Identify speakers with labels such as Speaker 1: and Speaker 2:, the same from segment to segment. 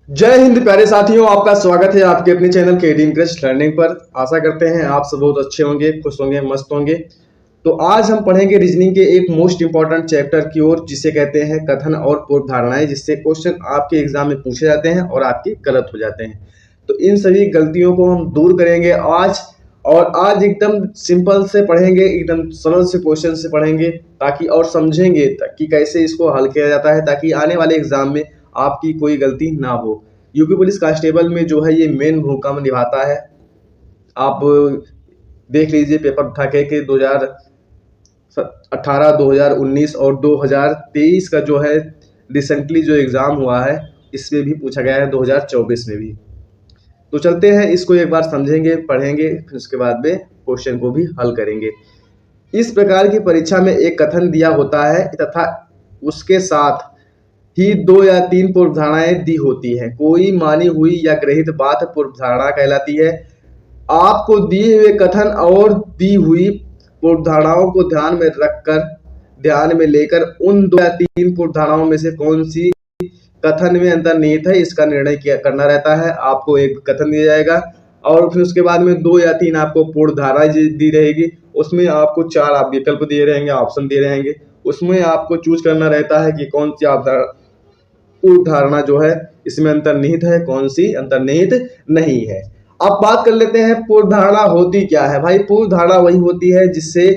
Speaker 1: जय हिंद प्यारे साथियों, आपका स्वागत है आपके अपने चैनल केडी इंटरेस्ट लर्निंग पर। आशा करते हैं आप सब बहुत अच्छे होंगे, खुश होंगे, मस्त होंगे। तो आज हम पढ़ेंगे रीजनिंग के एक मोस्ट इंपॉर्टेंट चैप्टर की ओर, जिसे कहते हैं कथन और पूर्व धारणाएं, जिससे क्वेश्चन आपके एग्जाम में पूछे जाते हैं और आपके गलत हो जाते हैं। तो इन सभी गलतियों को हम दूर करेंगे आज। और आज एकदम सिंपल से पढ़ेंगे, एकदम सरल से क्वेश्चन से पढ़ेंगे, ताकि और समझेंगे कि कैसे इसको हल किया जाता है, ताकि आने वाले एग्जाम में आपकी कोई गलती ना हो। यूपी पुलिस कांस्टेबल में जो है ये मेन भूमिका निभाता है। आप देख लीजिए पेपर उठा के 2018, 2019 और 2023 का जो है रिसेंटली जो एग्जाम हुआ है, इसमें भी पूछा गया है, 2024 में भी। तो चलते हैं, इसको एक बार समझेंगे, पढ़ेंगे, फिर उसके बाद में क्वेश्चन को भी हल करेंगे। इस प्रकार की परीक्षा में एक कथन दिया होता है तथा उसके साथ ही 2 या 3 पूर्व धारणाएं दी होती हैं। कोई मानी हुई या ग्रहित बात पूर्व धारणा कहलाती है। आपको दिए हुए कथन और दी हुई पूर्व धारणाओं को ध्यान में लेकर उन 2 या 3 पूर्व धारणाओं में से कौन सी कथन में अंतर्निहित है, इसका निर्णय करना रहता है। आपको एक कथन दिया जाएगा और फिर उसके बाद में 2 या 3 आपको पूर्व धारणा दी रहेगी। उसमें आपको 4 आप विकल्प दिए रहेंगे, ऑप्शन दिए रहेंगे। उसमें आपको चूज करना रहता है कि कौन सी आप पूर्व धारणा जो है इसमें अंतर्निहित है, कौन सी अंतर्निहित नहीं है। अब बात कर लेते हैं पूर्व धारणा होती क्या है। भाई पूर्व धारणा वही होती है जिससे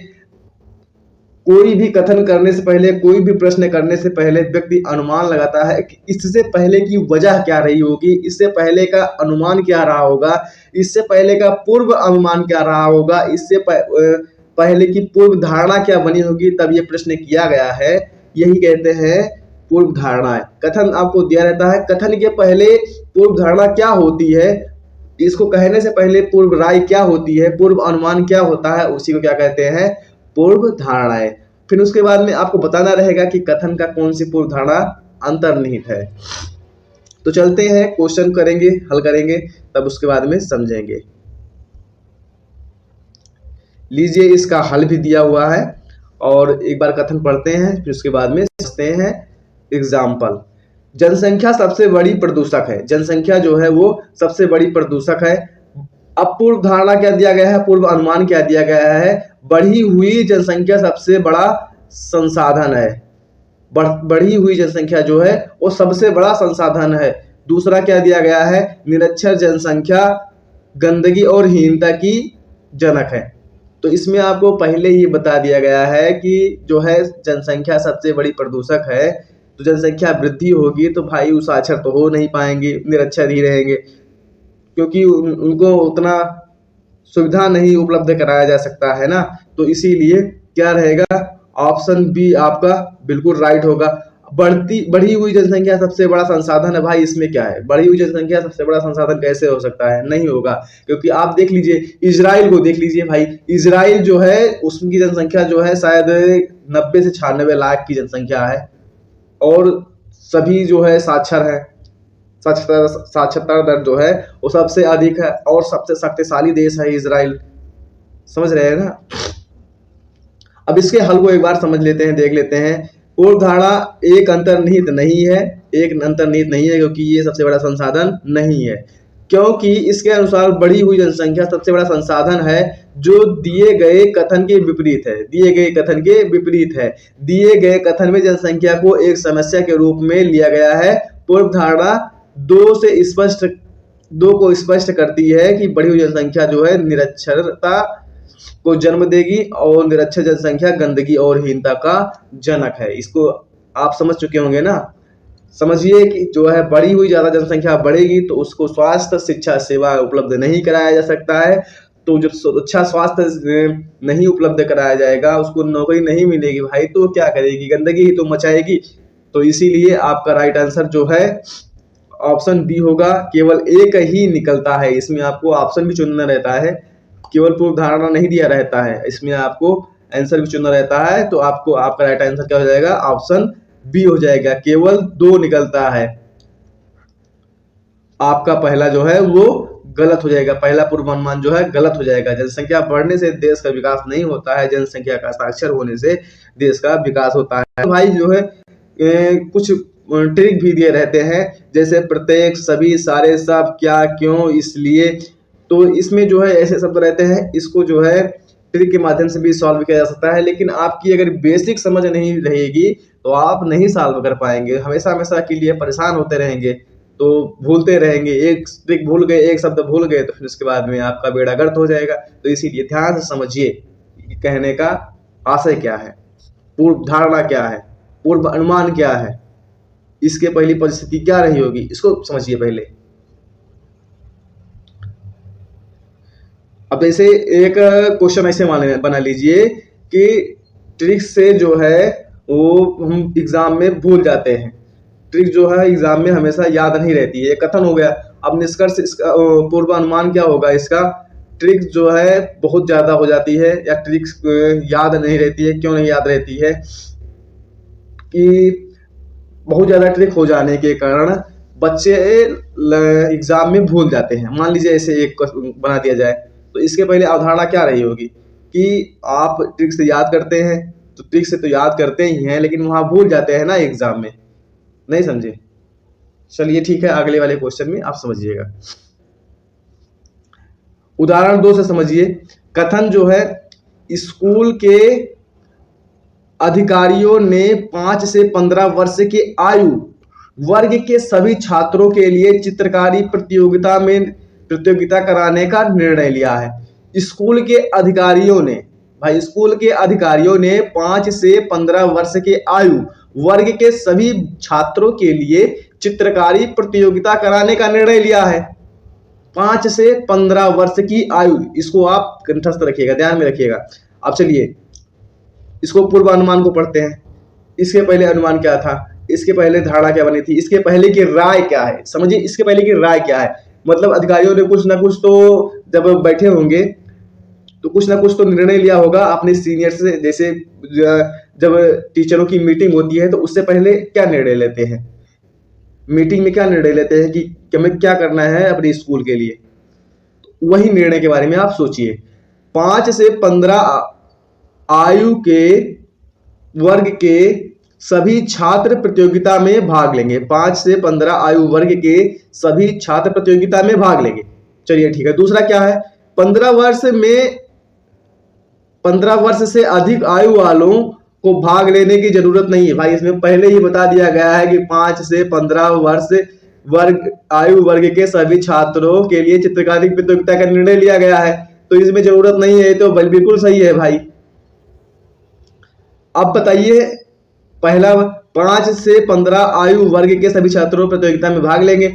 Speaker 1: कोई भी कथन करने से पहले, कोई भी प्रश्न करने से पहले व्यक्ति अनुमान लगाता है कि इससे पहले की वजह क्या रही होगी, इससे पहले का अनुमान क्या रहा होगा, इससे पहले का पूर्व अनुमान क्या रहा होगा, इससे पहले की पूर्व धारणा क्या बनी होगी, तब ये प्रश्न किया गया है। यही कहते हैं पूर्व धारणाएं। कथन आपको दिया रहता है, कथन के पहले पूर्व धारणा क्या होती है, इसको कहने से पहले पूर्व राय क्या होती है, पूर्व अनुमान क्या होता है, उसी को क्या कहते हैं, पूर्व धारणाएं। फिर उसके बाद में आपको बताना रहेगा कि कथन का कौन सी पूर्व धारणा अंतर्निहित है। तो चलते हैं, क्वेश्चन करेंगे, हल करेंगे, तब उसके बाद में समझेंगे। लीजिए, इसका हल भी दिया हुआ है और एक बार कथन पढ़ते हैं, फिर उसके बाद में समझते हैं। एग्जाम्पल, जनसंख्या सबसे बड़ी प्रदूषक है। जनसंख्या जो है वो सबसे बड़ी प्रदूषक है। अब पूर्व धारणा क्या दिया गया है, पूर्व अनुमान क्या दिया गया है, बढ़ी हुई जनसंख्या सबसे बड़ा संसाधन है। बढ़ी हुई जनसंख्या जो है वो सबसे बड़ा संसाधन है। दूसरा क्या दिया गया है, निरक्षर जनसंख्या गंदगी और हीनता की जनक है। तो इसमें आपको पहले ही बता दिया गया है कि जो है जनसंख्या सबसे बड़ी प्रदूषक है। तो जनसंख्या वृद्धि होगी तो भाई वो साक्षर तो हो नहीं पाएंगे, निरक्षर ही रहेंगे, क्योंकि उनको उतना सुविधा नहीं उपलब्ध कराया जा सकता है ना। तो इसीलिए क्या रहेगा, ऑप्शन बी आपका बिल्कुल राइट होगा। बढ़ी हुई जनसंख्या सबसे बड़ा संसाधन है। भाई इसमें क्या है, बढ़ी हुई जनसंख्या सबसे बड़ा संसाधन कैसे हो सकता है, नहीं होगा। क्योंकि आप देख लीजिए, इजराइल को देख लीजिए भाई, इजराइल जो है उसकी जनसंख्या जो है शायद 90 से 96 लाख की जनसंख्या है और सभी जो है साक्षर है। साक्षरता दर जो है वो सबसे अधिक है और सबसे शक्तिशाली देश है इजराइल। समझ रहे हैं ना। अब इसके हल को एक बार समझ लेते हैं, देख लेते हैं। पूर्व धारणा एक अंतर्निहित नहीं है, एक अंतर्निहित नहीं है क्योंकि ये सबसे बड़ा संसाधन नहीं है। क्योंकि इसके अनुसार बढ़ी हुई जनसंख्या सबसे बड़ा संसाधन है जो दिए गए कथन के विपरीत है। दिए गए कथन के विपरीत है। दिए गए कथन में जनसंख्या को एक समस्या के रूप में लिया गया है। पूर्व धारणा दो को स्पष्ट करती है कि बढ़ी हुई जनसंख्या जो है निरक्षरता को जन्म देगी और निरक्षर जनसंख्या गंदगी और हीनता का जनक है। इसको आप समझ चुके होंगे ना। समझिए कि जो है बढ़ी हुई ज्यादा जनसंख्या बढ़ेगी तो उसको स्वास्थ्य शिक्षा सेवा उपलब्ध नहीं कराया जा सकता है। तो जब अच्छा स्वास्थ्य नहीं उपलब्ध कराया जाएगा, उसको नौकरी नहीं मिलेगी भाई, तो क्या करेगी, गंदगी ही तो मचाएगी। तो इसीलिए आपका राइट आंसर जो है ऑप्शन बी होगा। केवल एक ही निकलता है, इसमें आपको ऑप्शन भी चुनना रहता है, केवल पूर्व धारणा नहीं दिया रहता है, इसमें आपको आंसर भी चुनना रहता है। तो आपको आपका राइट आंसर क्या हो जाएगा, ऑप्शन बी हो जाएगा। केवल 2 निकलता है, आपका पहला जो है वो गलत हो जाएगा। पहला पूर्वानुमान जो है गलत हो जाएगा। जनसंख्या बढ़ने से देश का विकास नहीं होता है, जनसंख्या का साक्षर होने से देश का विकास होता है। तो भाई जो है कुछ ट्रिक भी दिए रहते हैं, जैसे प्रत्येक, सभी, सारे, सब, क्या, क्यों, इसलिए। तो इसमें जो है ऐसे शब्द रहते हैं, इसको जो है ट्रिक के माध्यम से भी सॉल्व किया जा सकता है। लेकिन आपकी अगर बेसिक समझ नहीं रहेगी तो आप नहीं सॉल्व कर पाएंगे, हमेशा हमेशा के लिए परेशान होते रहेंगे, तो भूलते रहेंगे। एक ट्रिक भूल गए, एक शब्द भूल गए, तो फिर उसके बाद में आपका बेड़ा गर्क हो जाएगा। तो इसीलिए ध्यान से समझिए कहने का आशय क्या है, पूर्व धारणा क्या है, पूर्व अनुमान क्या है, इसके पहली परिस्थिति क्या रही होगी, इसको समझिए पहले। अब ऐसे एक क्वेश्चन ऐसे बना लीजिए कि ट्रिक से जो है वो हम एग्जाम में भूल जाते हैं, ट्रिक जो है एग्जाम में हमेशा याद नहीं रहती है, कथन हो गया। अब निष्कर्ष इसका पूर्वानुमान क्या होगा इसका, ट्रिक जो है बहुत ज्यादा हो जाती है या ट्रिक्स याद नहीं रहती है। क्यों नहीं याद रहती है कि बहुत ज्यादा ट्रिक हो जाने के कारण बच्चे एग्जाम में भूल जाते हैं। मान लीजिए ऐसे एक बना दिया जाए, तो इसके पहले अवधारणा क्या रही होगी कि आप ट्रिक से याद करते हैं, तो ट्रिक से तो याद करते ही हैं, लेकिन वहां भूल जाते हैं ना एग्जाम में। नहीं समझे? चलिए ठीक है, अगले वाले क्वेश्चन में आप समझिएगा। उदाहरण 2 से समझिए। कथन जो है, स्कूल के अधिकारियों ने 5 से 15 वर्ष के आयु वर्ग के सभी छात्रों के लिए चित्रकारी प्रतियोगिता कराने का निर्णय लिया है। स्कूल के अधिकारियों ने, भाई स्कूल के अधिकारियों ने 5 से 15 वर्ष के आयु वर्ग के सभी छात्रों के लिए चित्रकारी प्रतियोगिता कराने का निर्णय लिया है। 5 से 15 वर्ष की आयु, इसको आप कंठस्थ रखिएगा, ध्यान में रखिएगा। अब चलिए इसको पूर्वानुमान को पढ़ते हैं। इसके पहले अनुमान क्या था, इसके पहले धारणा क्या बनी थी, इसके पहले की राय क्या है, समझिए इसके पहले की राय क्या है। मतलब अधिकारियों ने कुछ ना कुछ तो जब बैठे होंगे तो कुछ ना कुछ तो निर्णय लिया होगा अपने सीनियर से। जैसे जब टीचरों की मीटिंग होती है तो उससे पहले क्या निर्णय लेते हैं, मीटिंग में क्या निर्णय लेते हैं कि हमें क्या करना है अपने स्कूल के लिए, वही निर्णय के बारे में आप सोचिए। 5 से 15 आयु के वर्ग के सभी छात्र प्रतियोगिता में भाग लेंगे। 5 से 15 आयु वर्ग के सभी छात्र प्रतियोगिता में भाग लेंगे। चलिए ठीक है। दूसरा क्या है, 15 वर्ष से अधिक आयु वालों को भाग लेने की जरूरत नहीं है। भाई इसमें पहले ही बता दिया गया है कि 5 से 15 वर्ष आयु वर्ग के सभी छात्रों के लिए चित्रकारी प्रतियोगिता का निर्णय लिया गया है, तो इसमें जरूरत नहीं है। तो बिल्कुल सही है भाई। अब बताइए, पहला 5 से 15 आयु वर्ग के सभी छात्रों प्रतियोगिता में भाग लेंगे,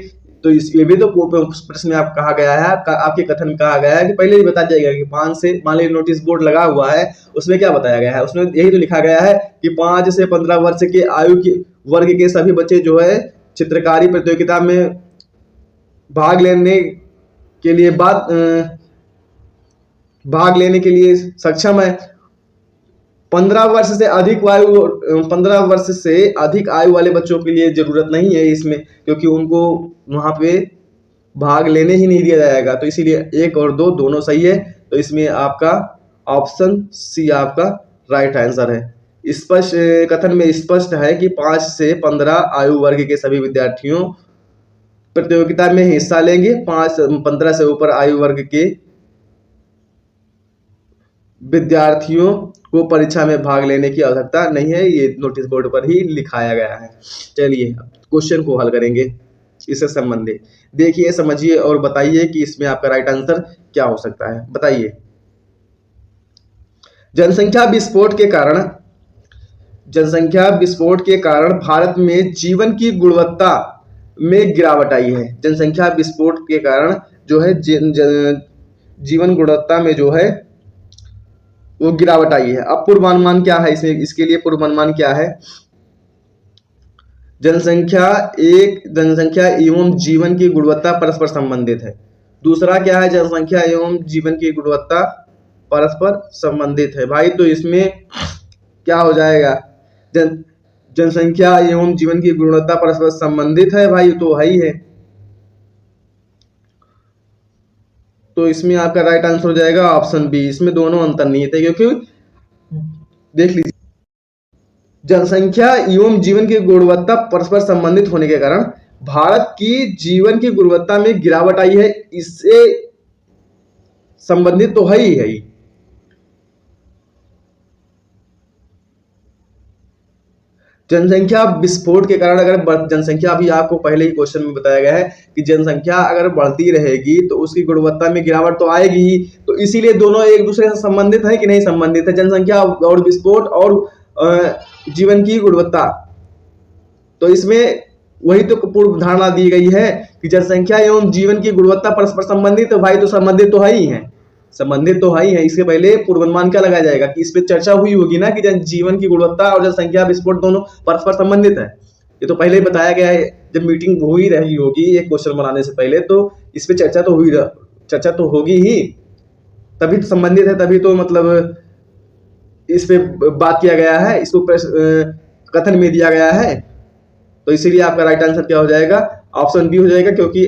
Speaker 1: तो ये भी तो प्रश्न में आप कहा गया है, आपके कथन में कहा गया है कि पहले ही बता दिया गया कि 5 से, मान लीजिए नोटिस बोर्ड लगा हुआ है, उसमें क्या बताया गया है, उसमें यही तो लिखा गया है कि 5 से 15 वर्ष के आयु के वर्ग के सभी बच्चे जो है चित्रकारी प्रतियोगिता में भाग लेने के लिए सक्षम है। 15 वर्ष से अधिक आयु वाले बच्चों के लिए जरूरत नहीं है इसमें, क्योंकि उनको वहां पे भाग लेने ही नहीं दिया जाएगा। तो इसीलिए 1 और 2 दोनों सही है। तो इसमें आपका ऑप्शन सी आपका राइट आंसर है। स्पष्ट कथन में स्पष्ट है कि 5 से 15 आयु वर्ग के सभी विद्यार्थियों प्रतियोगिता में हिस्सा लेंगे। 15 से ऊपर आयु वर्ग के विद्यार्थियों को परीक्षा में भाग लेने की आवश्यकता नहीं है, ये नोटिस बोर्ड पर ही लिखाया गया है। चलिए क्वेश्चन को हल करेंगे इससे संबंधित। देखिए, समझिए और बताइए कि इसमें आपका राइट आंसर क्या हो सकता है, बताइए। जनसंख्या विस्फोट के कारण भारत में जीवन की गुणवत्ता में गिरावट आई है। जनसंख्या विस्फोट के कारण जो है जीवन गुणवत्ता में जो है वो गिरावट आई है। अब पूर्वानुमान क्या है, इसके लिए पूर्वानुमान क्या है, जनसंख्या एवं जीवन की गुणवत्ता परस्पर संबंधित है। दूसरा क्या है, जनसंख्या एवं जीवन की गुणवत्ता परस्पर संबंधित है। भाई तो इसमें क्या हो जाएगा, जनसंख्या एवं जीवन की गुणवत्ता परस्पर संबंधित है, भाई तो है ही है। तो इसमें आपका राइट आंसर हो जाएगा ऑप्शन बी। इसमें दोनों अंतर्निहित है, क्योंकि देख लीजिए जनसंख्या एवं जीवन की गुणवत्ता परस्पर संबंधित होने के कारण भारत की जीवन की गुणवत्ता में गिरावट आई है, इससे संबंधित तो है ही है ही। जनसंख्या विस्फोट के कारण अगर जनसंख्या, अभी आपको पहले ही क्वेश्चन में बताया गया है कि जनसंख्या अगर बढ़ती रहेगी तो उसकी गुणवत्ता में गिरावट तो आएगी ही, तो इसीलिए दोनों एक दूसरे से संबंधित है कि नहीं संबंधित है, जनसंख्या और विस्फोट और जीवन की गुणवत्ता। तो इसमें वही तो पूर्व धारणा दी गई है कि जनसंख्या एवं जीवन की गुणवत्ता परस्पर संबंधित, तो भाई तो संबंधित तो है ही है, संबंधित तो है ही है। इसके पहले पूर्वानुमान क्या लगाया जाएगा कि इस पे चर्चा हुई होगी ना कि जीवन की गुणवत्ता और जनसंख्या विस्फोट दोनों परस्पर संबंधित है। ये तो पहले ही बताया गया है, जब मीटिंग हो ही रही होगी एक क्वेश्चन बनाने से पहले, तो इस पे चर्चा तो होगी ही, तभी तो संबंधित है, तभी तो मतलब इस पे बात किया गया है, इसको कथन में दिया गया है। तो इसीलिए आपका राइट आंसर क्या हो जाएगा, ऑप्शन बी हो जाएगा, क्योंकि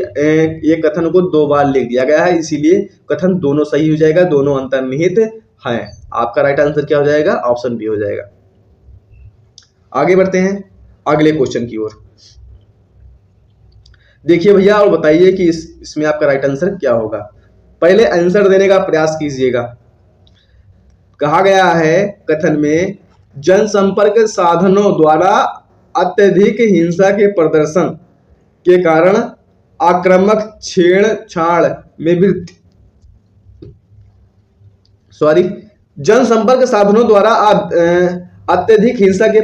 Speaker 1: ये कथन को 2 बार लिख दिया गया है, इसीलिए कथन दोनों सही हो जाएगा, दोनों अंतर्निहित हैं। आपका राइट आंसर क्या हो जाएगा, ऑप्शन बी हो जाएगा। आगे बढ़ते हैं अगले क्वेश्चन की ओर। देखिए भैया और बताइए कि इसमें आपका राइट आंसर क्या होगा। पहले आंसर देने का प्रयास कीजिएगा। कहा गया है कथन में, जनसंपर्क साधनों द्वारा अत्यधिक हिंसा के प्रदर्शन के कारण आक्रामक छेड़छाड़ में वृद्धि, जनसंपर्क साधनों द्वारा अत्यधिक हिंसा के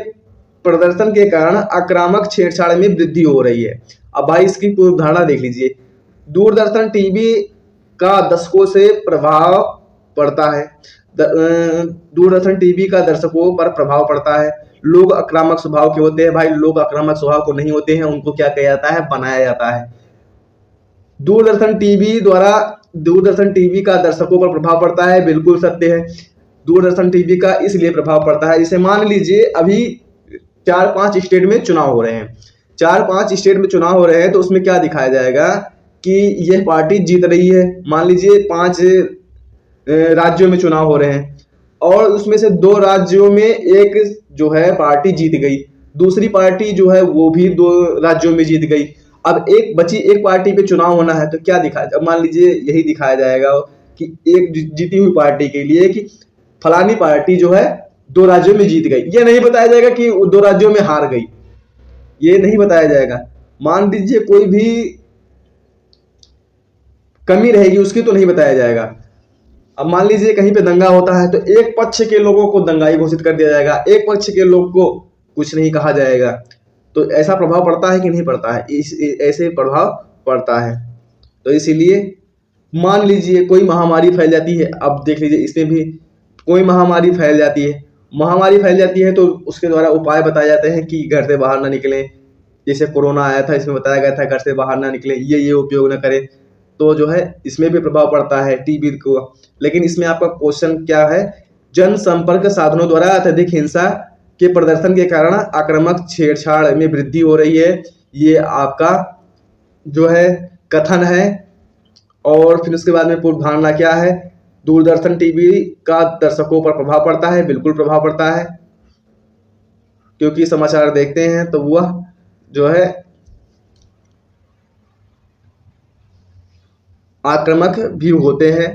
Speaker 1: प्रदर्शन के कारण आक्रामक छेड़छाड़ में वृद्धि हो रही है। अब भाई इसकी पूर्व धारणा देख लीजिए। दूरदर्शन टीवी का दर्शकों से प्रभाव पड़ता है, दूरदर्शन टीवी का दर्शकों पर प्रभाव पड़ता है। लोग आक्रामक स्वभाव के होते हैं, भाई लोग आक्रामक स्वभाव को नहीं होते हैं, उनको क्या किया जाता है, बनाया जाता है। दूरदर्शन टीवी का दर्शकों पर प्रभाव पड़ता है, बिल्कुल सत्य है। दूरदर्शन टीवी का इसलिए प्रभाव पड़ता है, इसे मान लीजिए अभी 4-5 स्टेट में चुनाव हो रहे हैं, 4-5 स्टेट में चुनाव हो रहे हैं, तो उसमें क्या दिखाया जाएगा कि यह पार्टी जीत रही है। मान लीजिए 5 राज्यों में चुनाव हो रहे हैं और उसमें से 2 राज्यों में एक जो है पार्टी जीत गई, दूसरी पार्टी जो है वो भी 2 राज्यों में जीत गई। अब एक बची एक पार्टी पे चुनाव होना है, तो क्या दिखाया, मान लीजिए यही दिखाया जाएगा कि एक जीती हुई पार्टी के लिए कि फलानी पार्टी जो है 2 राज्यों में जीत गई। ये नहीं बताया जाएगा कि 2 राज्यों में हार गई, ये नहीं बताया जाएगा। मान लीजिए कोई भी कमी रहेगी उसकी तो नहीं बताया जाएगा। अब मान लीजिए कहीं पे दंगा होता है तो एक पक्ष के लोगों को दंगाई घोषित कर दिया जाएगा, एक पक्ष के लोग को कुछ नहीं कहा जाएगा। तो ऐसा प्रभाव पड़ता है कि नहीं पड़ता है, ऐसे प्रभाव पड़ता है। तो इसीलिए मान लीजिए कोई महामारी फैल जाती है, अब देख लीजिए इसमें भी कोई महामारी फैल जाती है, महामारी फैल जाती है तो उसके द्वारा उपाय बताए जाते हैं कि घर से बाहर ना निकलें। जैसे कोरोना आया था, इसमें बताया गया था घर से बाहर ना निकलें, ये उपयोग ना करें। तो जो है इसमें भी प्रभाव पड़ता है टीबी को। लेकिन इसमें आपका क्वेश्चन क्या है, जनसंपर्क साधनों द्वारा अत्यधिक हिंसा के प्रदर्शन के कारण आक्रामक छेड़छाड़ में वृद्धि हो रही है, ये आपका जो है कथन है। और फिर उसके बाद में पूर्व धारणा क्या है, दूरदर्शन टीवी का दर्शकों पर प्रभाव पड़ता है, बिल्कुल प्रभाव पड़ता है, क्योंकि समाचार देखते हैं तो वह जो है आक्रामक भी होते हैं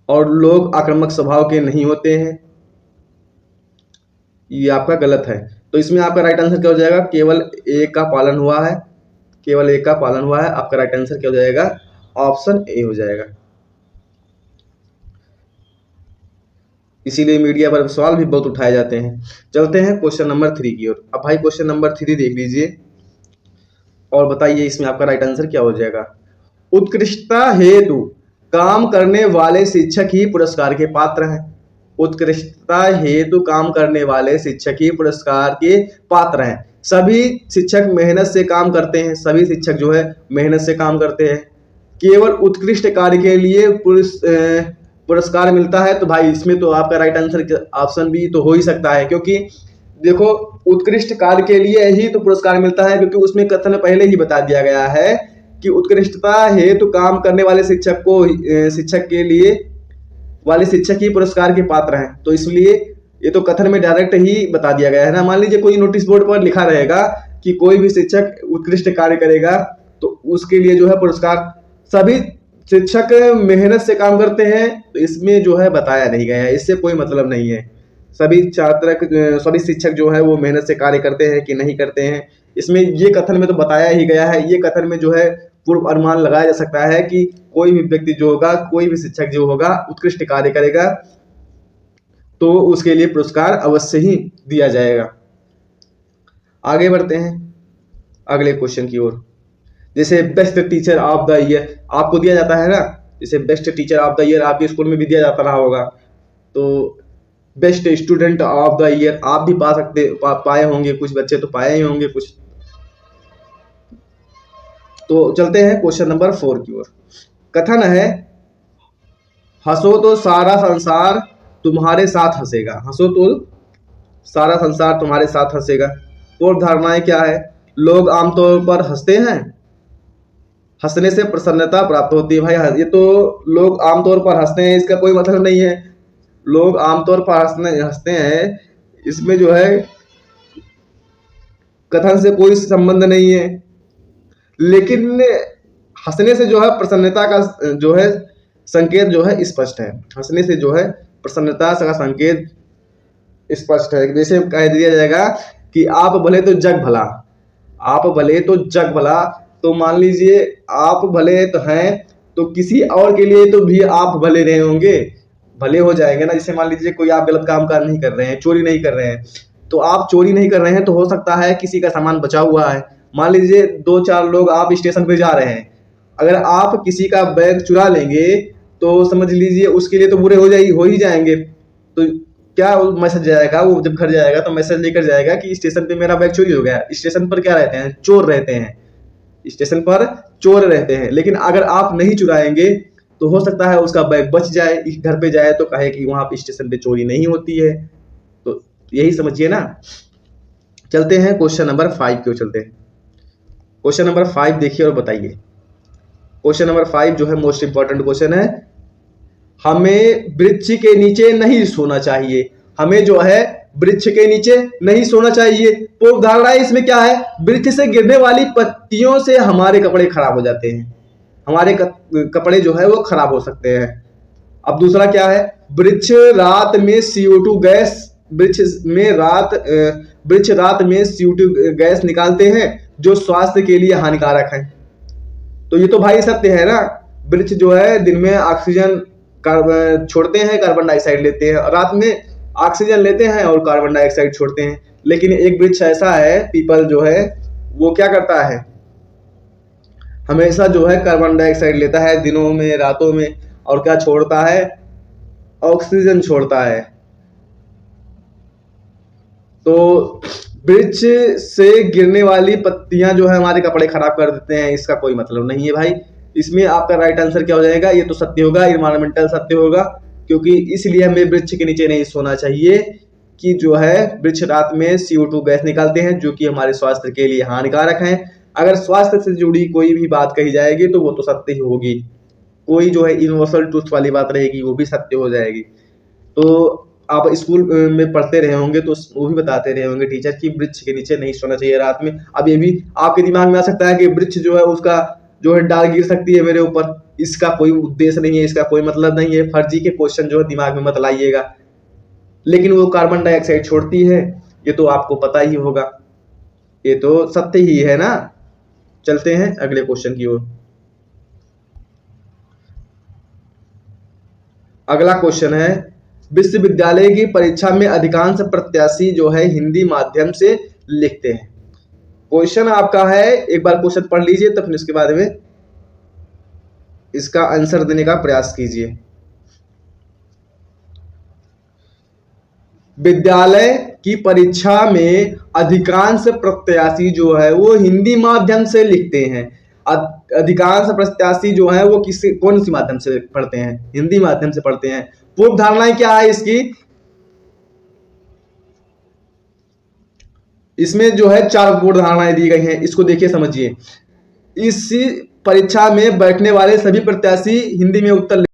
Speaker 1: और लोग आक्रामक स्वभाव के नहीं होते हैं, ये आपका गलत है। तो इसमें आपका राइट आंसर क्या हो जाएगा, केवल एक का पालन हुआ है, केवल एक का पालन हुआ है। आपका राइट आंसर क्या हो जाएगा, ऑप्शन ए हो जाएगा। इसीलिए मीडिया पर सवाल भी बहुत उठाए जाते हैं। चलते हैं क्वेश्चन नंबर 3 की ओर। अब भाई क्वेश्चन नंबर 3 देख लीजिए और बताइए इसमें आपका राइट आंसर क्या हो जाएगा। उत्कृष्टता हेतु काम करने वाले शिक्षक ही पुरस्कार के पात्र हैं। उत्कृष्टता हेतु काम करने वाले शिक्षक ही पुरस्कार के पात्र हैं। सभी शिक्षक मेहनत से काम करते हैं, सभी शिक्षक जो है मेहनत से काम करते हैं। केवल उत्कृष्ट कार्य के लिए पुरस्कार मिलता है, तो भाई इसमें तो आपका राइट आंसर ऑप्शन बी तो हो ही सकता है, क्योंकि देखो उत्कृष्ट कार्य के लिए ही तो पुरस्कार मिलता है, क्योंकि उसमें कथन पहले ही बता दिया गया है कि उत्कृष्टता हेतु काम करने वाले शिक्षक के लिए वाले शिक्षक ही पुरस्कार के पात्र हैं। तो इसलिए ये तो कथन में डायरेक्ट ही बता दिया गया है ना। मान लीजिए कोई नोटिस बोर्ड पर लिखा रहेगा कि कोई भी शिक्षक उत्कृष्ट कार्य करेगा तो उसके लिए जो है पुरस्कार। सभी शिक्षक मेहनत से काम करते हैं तो इसमें जो है बताया नहीं गया है, इससे कोई मतलब नहीं है। सभी शिक्षक जो है वो मेहनत से कार्य करते हैं कि नहीं करते हैं, इसमें ये कथन में तो बताया ही गया है। ये कथन में जो है पूर्व अनुमान लगाया जा सकता है कि कोई भी व्यक्ति जो होगा, कोई भी शिक्षक जो होगा उत्कृष्ट कार्य करेगा तो उसके लिए पुरस्कार अवश्य ही दिया जाएगा। आगे बढ़ते हैं अगले क्वेश्चन की ओर। जैसे best teacher of the year आपको दिया जाता है ना, जैसे best teacher of the year आपके स्कूल में भी दिया जाता रहा होगा। तो best student of the year आप भी पाए होंगे, कुछ बच्चे तो पाए ही होंगे कुछ। तो चलते हैं क्वेश्चन नंबर 4 की ओर। कथन है हंसो तो सारा संसार तुम्हारे साथ हंसेगा। हंसो तो सारा संसार तुम्हारे साथ हंसेगा। पूर्व धारणाएं क्या है? लोग आमतौर पर हंसते हैं, हंसने से प्रसन्नता प्राप्त होती है। भाई ये तो लोग आमतौर पर हंसते हैं, इसका कोई मतलब नहीं है। लोग आमतौर पर हंसते हैं, इसमें जो है कथन से कोई संबंध नहीं है। लेकिन हंसने से जो है प्रसन्नता का जो है संकेत जो है स्पष्ट है। हंसने से जो है प्रसन्नता का संकेत स्पष्ट है। जैसे कह दिया जाएगा कि आप भले तो जग भला, आप भले तो जग भला। तो मान लीजिए आप भले तो हैं तो किसी और के लिए तो भी आप भले रहे होंगे, भले हो जाएंगे ना। जैसे मान लीजिए कोई आप गलत काम नहीं कर रहे हैं, चोरी नहीं कर रहे हैं, तो आप चोरी नहीं कर रहे हैं तो हो सकता है किसी का सामान बचा हुआ है। मान लीजिए 2-4 लोग आप स्टेशन पे जा रहे हैं, अगर आप किसी का बैग चुरा लेंगे तो समझ लीजिए उसके लिए तो बुरे हो ही जाएंगे। तो क्या मैसेज जाएगा, वो जब घर जाएगा तो मैसेज लेकर जाएगा कि स्टेशन पे मेरा बैग चोरी हो गया। स्टेशन पर क्या रहते हैं? चोर रहते हैं, स्टेशन पर चोर रहते हैं। लेकिन अगर आप नहीं चुराएंगे तो हो सकता है उसका बैग बच जाए, घर पे जाए तो कहे कि वहां पे स्टेशन पे चोरी नहीं होती है। तो यही समझिए ना। चलते हैं क्वेश्चन नंबर 5 की ओर चलते हैं। क्वेश्चन नंबर 5 देखिए और बताइए। क्वेश्चन नंबर 5 जो है मोस्ट इंपॉर्टेंट क्वेश्चन है। हमें वृक्ष के नीचे नहीं सोना चाहिए। हमें जो है वृक्ष के नीचे नहीं सोना चाहिए। पूर्व धारणा इसमें क्या है? वृक्ष से गिरने वाली पत्तियों से हमारे कपड़े खराब हो जाते हैं, हमारे कपड़े जो है वो खराब हो सकते हैं। अब दूसरा क्या है? वृक्ष रात में CO2 गैस, वृक्ष रात में CO2 गैस निकालते हैं जो स्वास्थ्य के लिए हानिकारक है। तो ये तो भाई सत्य है ना। वृक्ष जो है दिन में ऑक्सीजन छोड़ते हैं, कार्बन डाइऑक्साइड लेते हैं, रात में ऑक्सीजन लेते हैं और कार्बन डाइऑक्साइड छोड़ते हैं। लेकिन एक वृक्ष ऐसा है, पीपल जो है वो क्या करता है? हमेशा जो है कार्बन डाइऑक्साइड लेता है दिनों में, रातों में, और क्या छोड़ता है? ऑक्सीजन छोड़ता है। तो वृक्ष से गिरने वाली पत्तियां जो है हमारे कपड़े खराब कर देते हैं, इसका कोई मतलब नहीं है भाई। इसमें आपका राइट आंसर क्या हो जाएगा? ये तो सत्य होगा, इन्वायरमेंटल सत्य होगा। क्योंकि इसलिए हमें वृक्ष के नीचे नहीं सोना चाहिए कि जो है वृक्ष रात में CO2 गैस निकालते हैं जो कि हमारे स्वास्थ्य के लिए हानिकारक हैं। अगर स्वास्थ्य से जुड़ी कोई भी बात कही जाएगी तो वो तो सत्य ही होगी। कोई जो है यूनिवर्सल ट्रूथ वाली बात रहेगी वो भी सत्य हो जाएगी। तो आप स्कूल में पढ़ते रहे होंगे तो वो भी बताते रहे होंगे टीचर कि वृक्ष के नीचे नहीं सोना चाहिए रात में। अब ये भी आपके दिमाग में आ सकता है कि वृक्ष जो है उसका जो है डाल गिर सकती है मेरे ऊपर, इसका कोई उद्देश्य नहीं है, इसका कोई मतलब नहीं है। फर्जी के क्वेश्चन जो है दिमाग में मत लाइएगा। लेकिन वो कार्बन डाइऑक्साइड छोड़ती है, ये तो आपको पता ही होगा, ये तो सत्य ही है ना। चलते हैं अगले क्वेश्चन की ओर। अगला क्वेश्चन है विश्वविद्यालय की परीक्षा में अधिकांश प्रत्याशी जो है हिंदी माध्यम से लिखते हैं। क्वेश्चन आपका है, एक बार क्वेश्चन पढ़ लीजिए तो फिर उसके बाद में इसका आंसर देने का प्रयास कीजिए। विद्यालय की परीक्षा में अधिकांश प्रत्याशी जो है वो हिंदी माध्यम से लिखते हैं। अधिकांश प्रत्याशी जो है वो कौन सी माध्यम से पढ़ते हैं? हिंदी माध्यम से पढ़ते हैं। पूर्व धारणाएं क्या है इसकी? इसमें जो है 4 पूर्व धारणाएं दी गई हैं, इसको देखिए समझिए। इस परीक्षा में बैठने वाले सभी प्रत्याशी हिंदी में उत्तर